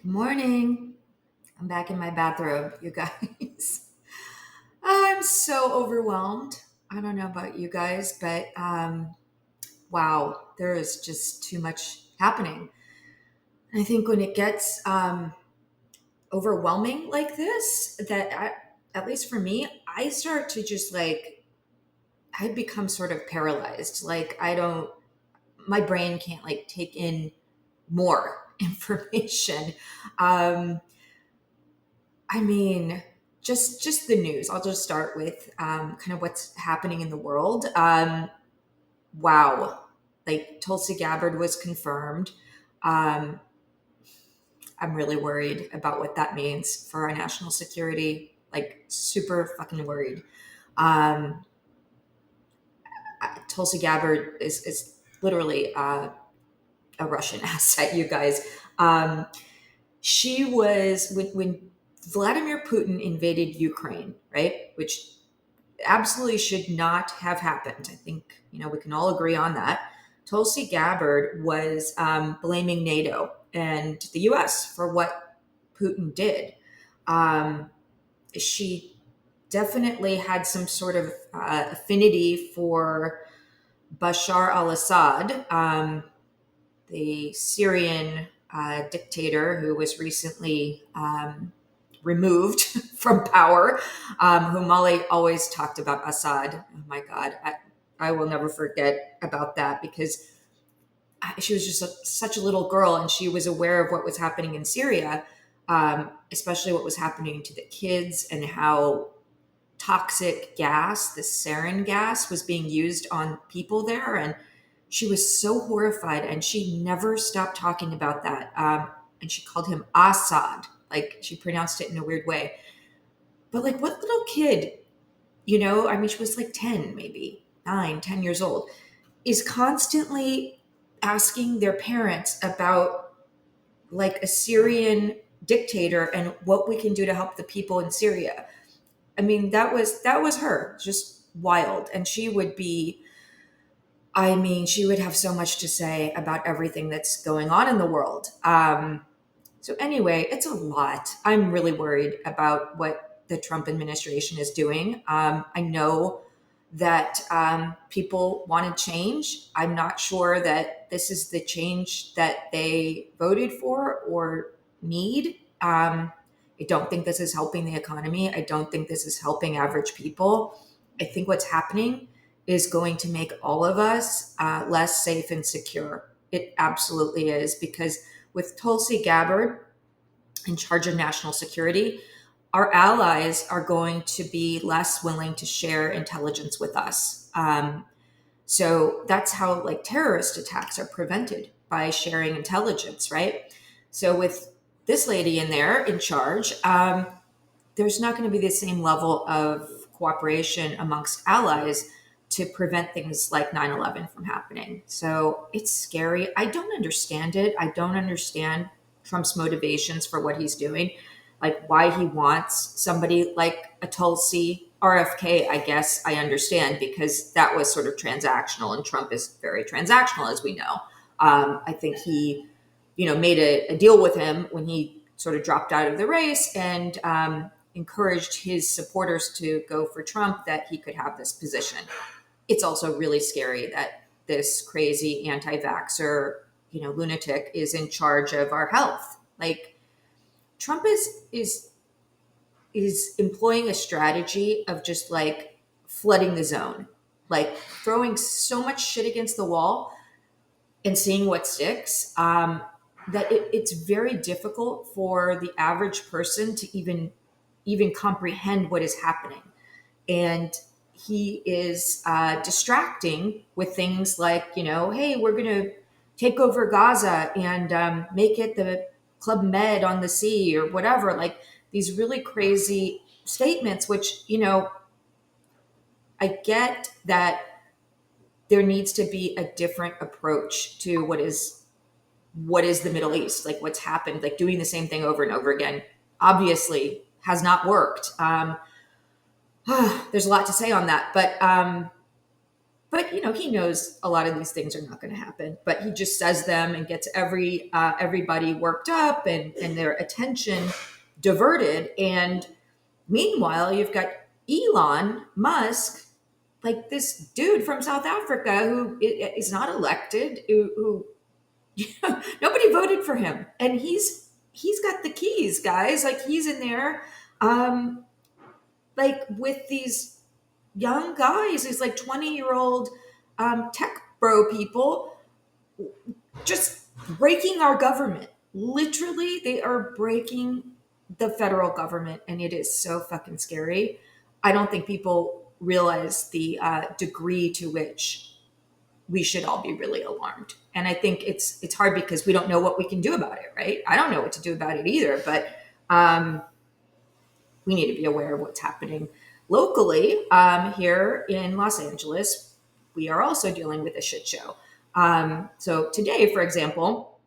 Morning. I'm back in my bathrobe, you guys. I'm so overwhelmed. I don't know about you guys, but wow, there is just too much happening. And I think when it gets overwhelming like this, at least for me, I start to just I become sort of paralyzed. My brain can't take in more information. Um, I mean, just the news. I'll just start with kind of what's happening in the world. Wow, like Tulsi Gabbard was confirmed. Um, I'm really worried about what that means for our national security. Like super fucking worried. Um, Tulsi Gabbard is literally a Russian asset, you guys. Um, she was when Vladimir Putin invaded Ukraine, right? Which absolutely should not have happened. I think, we can all agree on that. Tulsi Gabbard was blaming NATO and the US for what Putin did. She definitely had some sort of affinity for Bashar al Assad, the Syrian dictator who was recently removed from power, whom Molly always talked about Assad. Oh my God, I will never forget about that because she was just such a little girl and she was aware of what was happening in Syria, especially what was happening to the kids and how toxic gas, the sarin gas, was being used on people there. And she was so horrified and she never stopped talking about that. And she called him Assad, like she pronounced it in a weird way. But like, what little kid, I mean, she was like 10, maybe 9, 10 years old, is constantly asking their parents about like a Syrian dictator and what we can do to help the people in Syria. I mean, that was her, just wild. And she would be, I mean, she would have so much to say about everything that's going on in the world. So anyway, it's a lot. I'm really worried about what the Trump administration is doing. I know that people want to change. I'm not sure that this is the change that they voted for or need. I don't think this is helping the economy. I don't think this is helping average people. I think what's happening is going to make all of us less safe and secure. It absolutely is, because with Tulsi Gabbard in charge of national security, our allies are going to be less willing to share intelligence with us. So that's how terrorist attacks are prevented, by sharing intelligence, right? So with this lady in there in charge, there's not going to be the same level of cooperation amongst allies to prevent things like 9/11 from happening. So it's scary. I don't understand it. I don't understand Trump's motivations for what he's doing, like why he wants somebody like a Tulsi RFK. I guess I understand, because that was sort of transactional, and Trump is very transactional, as we know. I think he, made a deal with him when he sort of dropped out of the race, and encouraged his supporters to go for Trump, that he could have this position. It's also really scary that this crazy anti-vaxxer, lunatic is in charge of our health. Like, Trump is employing a strategy of just flooding the zone, like throwing so much shit against the wall and seeing what sticks. That it's very difficult for the average person to even comprehend what is happening. And he is distracting with things like, hey, we're going to take over Gaza and make it the Club Med on the sea or whatever. Like these really crazy statements, which, I get that there needs to be a different approach to what is the Middle East, like what's happened, like doing the same thing over and over again, obviously has not worked. There's a lot to say on that, but But he knows a lot of these things are not going to happen. But he just says them and gets everybody worked up and their attention diverted. And meanwhile, you've got Elon Musk, like this dude from South Africa who is not elected, who nobody voted for him, and he's got the keys, guys. Like he's in there, um, like with these young guys, these like 20-year-old tech bro people, just breaking our government. Literally, they are breaking the federal government, and it is so fucking scary. I don't think people realize the degree to which we should all be really alarmed. And I think it's hard because we don't know what we can do about it, right? I don't know what to do about it either, but um, we need to be aware of what's happening locally. Here in Los Angeles, we are also dealing with a shit show. So today, for example,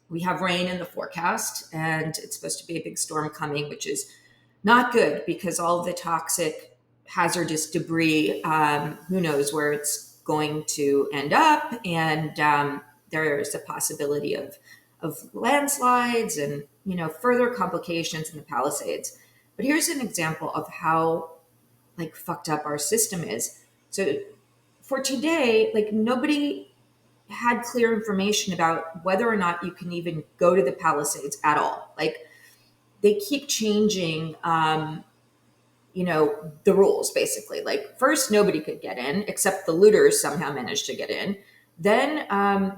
we have rain in the forecast, and it's supposed to be a big storm coming, which is not good because all of the toxic, hazardous debris, who knows where it's going to end up, and there is a possibility of landslides and further complications in the Palisades. But here's an example of how like fucked up our system is. So for today, like nobody had clear information about whether or not you can even go to the Palisades at all. Like they keep changing, the rules basically. Like first, nobody could get in except the looters somehow managed to get in. Then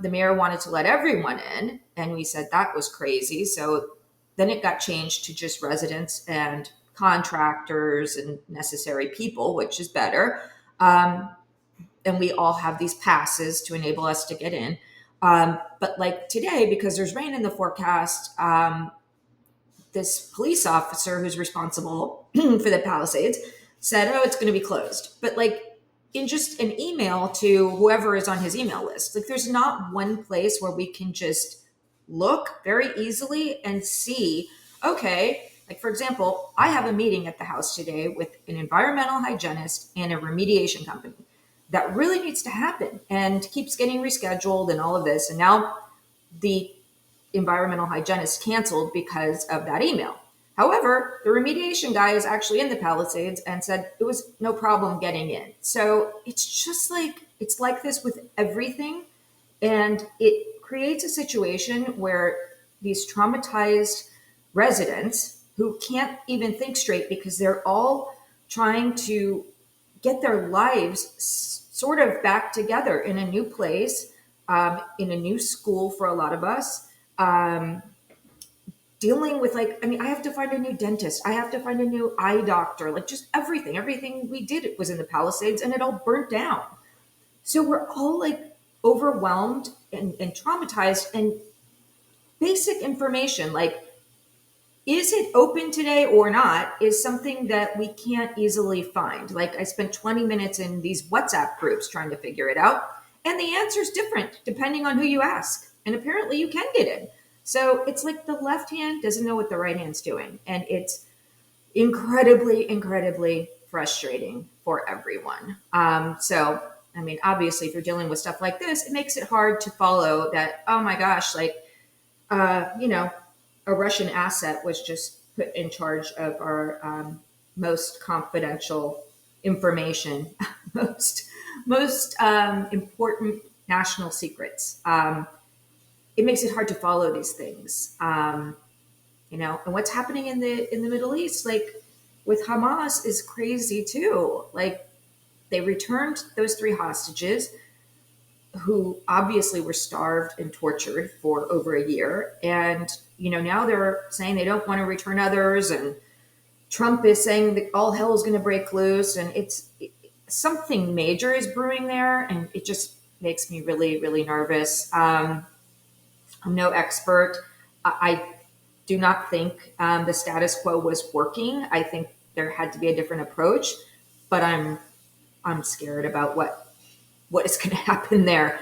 the mayor wanted to let everyone in, and we said that was crazy. So then it got changed to just residents and contractors and necessary people, which is better. And we all have these passes to enable us to get in. But like today, because there's rain in the forecast, this police officer who's responsible for the Palisades said, "Oh, it's going to be closed." But like in just an email to whoever is on his email list, like there's not one place where we can just look very easily and see, okay, like for example, I have a meeting at the house today with an environmental hygienist and a remediation company that really needs to happen and keeps getting rescheduled and all of this. And now the environmental hygienist canceled because of that email. However, the remediation guy is actually in the Palisades and said it was no problem getting in. So it's just like, it's like this with everything. And it creates a situation where these traumatized residents who can't even think straight because they're all trying to get their lives sort of back together in a new place, in a new school for a lot of us, dealing with like, I mean, I have to find a new dentist. I have to find a new eye doctor, like just everything. Everything we did was in the Palisades and it all burnt down. So we're all like overwhelmed and traumatized, and basic information like, is it open today or not, is something that we can't easily find. Like I spent 20 minutes in these WhatsApp groups trying to figure it out, and the answer is different depending on who you ask. And apparently you can get in. So it's like the left hand doesn't know what the right hand's doing. And it's incredibly, incredibly frustrating for everyone. So, I mean, obviously, if you're dealing with stuff like this, it makes it hard to follow that, oh my gosh, like, a Russian asset was just put in charge of our most confidential information, most important national secrets. It makes it hard to follow these things, and what's happening in the Middle East, like with Hamas, is crazy too. Like they returned those 3 hostages who obviously were starved and tortured for over a year. And, now they're saying they don't want to return others. And Trump is saying that all hell is going to break loose. And something major is brewing there. And it just makes me really, really nervous. I'm no expert. I do not think the status quo was working. I think there had to be a different approach, but I'm scared about what is going to happen there.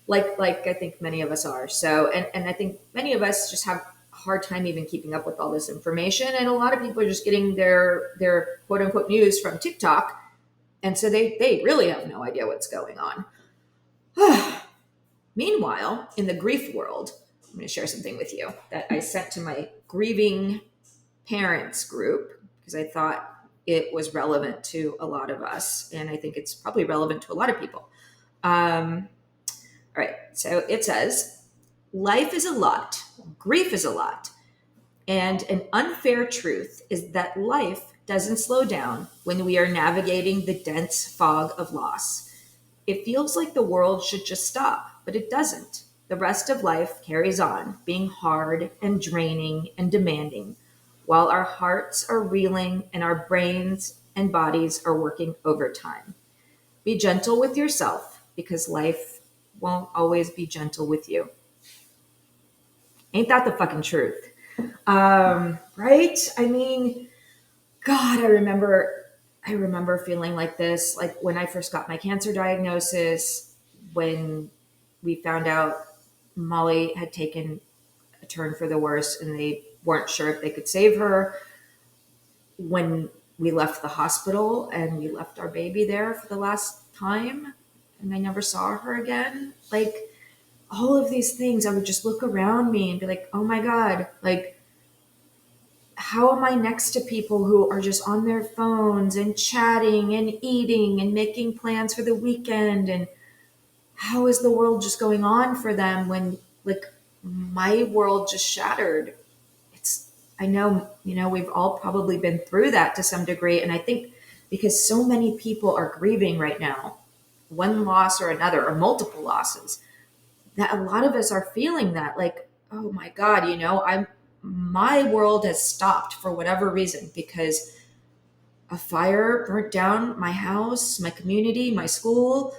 Like I think many of us are. So, and I think many of us just have a hard time even keeping up with all this information. And a lot of people are just getting their quote unquote news from TikTok. And so they really have no idea what's going on. Meanwhile, in the grief world, I'm going to share something with you that I sent to my grieving parents group because I thought it was relevant to a lot of us. And I think it's probably relevant to a lot of people. All right. So it says, life is a lot, grief is a lot. And an unfair truth is that life doesn't slow down when we are navigating the dense fog of loss. It feels like the world should just stop, but it doesn't. The rest of life carries on, being hard and draining and demanding, while our hearts are reeling and our brains and bodies are working overtime. Be gentle with yourself because life won't always be gentle with you. Ain't that the fucking truth? Right? I mean, God, I remember feeling like this, like when I first got my cancer diagnosis, when we found out Molly had taken a turn for the worse and they weren't sure if they could save her, when we left the hospital and we left our baby there for the last time and I never saw her again. Like all of these things, I would just look around me and be like, oh my God, like, how am I next to people who are just on their phones and chatting and eating and making plans for the weekend? And how is the world just going on for them when, like, my world just shattered? It's, I know, we've all probably been through that to some degree. And I think because so many people are grieving right now, one loss or another, or multiple losses, that a lot of us are feeling that, like, oh my God, my world has stopped for whatever reason because a fire burnt down my house, my community, my school,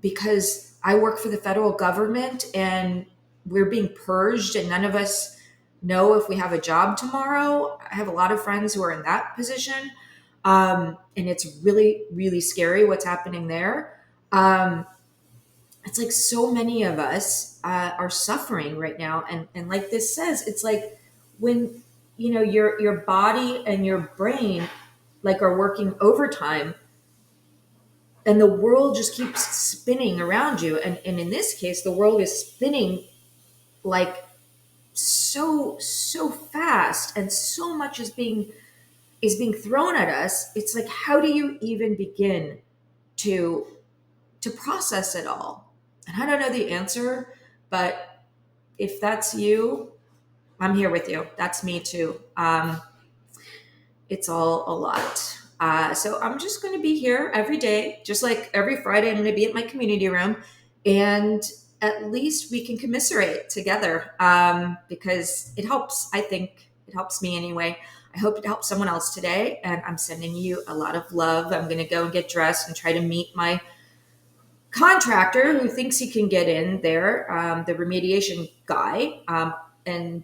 because I work for the federal government and we're being purged and none of us know if we have a job tomorrow. I have a lot of friends who are in that position. And it's really, really scary what's happening there. It's like so many of us are suffering right now. And like this says, it's like when, your body and your brain like are working overtime and the world just keeps spinning around you. And in this case, the world is spinning like so fast and so much is being thrown at us. It's like, how do you even begin to process it all? And I don't know the answer, but if that's you, I'm here with you. That's me too. It's all a lot. So I'm just going to be here every day, just like every Friday. I'm going to be at my community room, and at least we can commiserate together because it helps. I think it helps me anyway. I hope it helps someone else today, and I'm sending you a lot of love. I'm going to go and get dressed and try to meet my contractor who thinks he can get in there, the remediation guy, and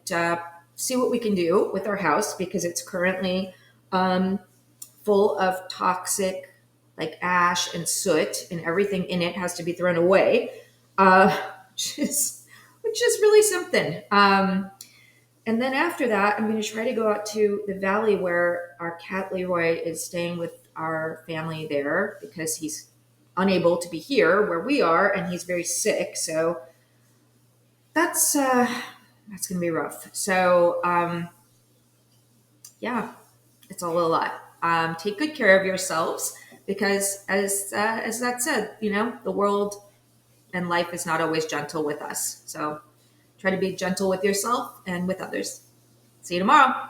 see what we can do with our house because it's currently full of toxic, like ash and soot, and everything in it has to be thrown away, which is really something. And then after that, I'm going to try to go out to the valley where our cat Leroy is staying with our family there because he's unable to be here where we are, and he's very sick. So that's going to be rough. So yeah, it's all a lot. Take good care of yourselves because, as that said, the world and life is not always gentle with us. So try to be gentle with yourself and with others. See you tomorrow.